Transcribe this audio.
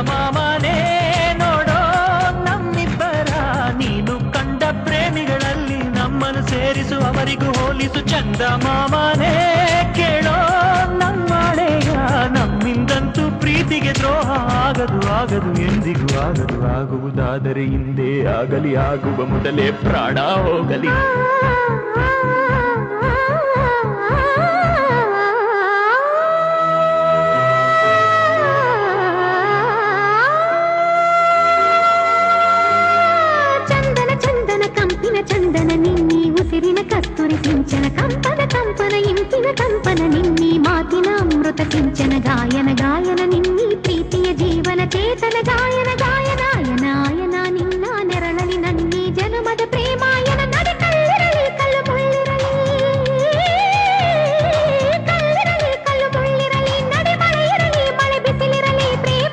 ಮಾಮನೇ ನೋಡೋ ನಮ್ಮಿಬ್ಬರ ನೀನು ಕಂಡ ಪ್ರೇಮಿಗಳಲ್ಲಿ ನಮ್ಮನ್ನು ಸೇರಿಸು ಅವರಿಗೂ ಹೋಲಿಸು ಚಂದ ಮಾಮನೇ ಕೇಳೋ ನಮ್ಮಳೆಯ ನಮ್ಮಿಂದಂತೂ ಪ್ರೀತಿಗೆ ದ್ರೋಹ ಆಗದು ಆಗದು ಎಂದಿಗೂ ಆಗದು ಆಗುವುದಾದರೆ ಹಿಂದೆ ಆಗಲಿ ಆಗುವ ಮೊದಲೇ ಪ್ರಾಣ ಹೋಗಲಿ ಚಂದನ ನಿನ್ನಿ ಉಸಿರಿನ ಕಸ್ತೂರಿ ಸಿಂಚನ ಕಂಪನ ಕಂಪನ ಇಂಪಿನ ಕಂಪನ ನಿನ್ನಿ ಮಾತಿನ ಅಮೃತ ಸಿಂಚನ ಗಾಯನ ಗಾಯನ ನಿನ್ನಿ ಪ್ರೀತಿಯ ಜೀವನ ಚೇತನ ಗಾಯನ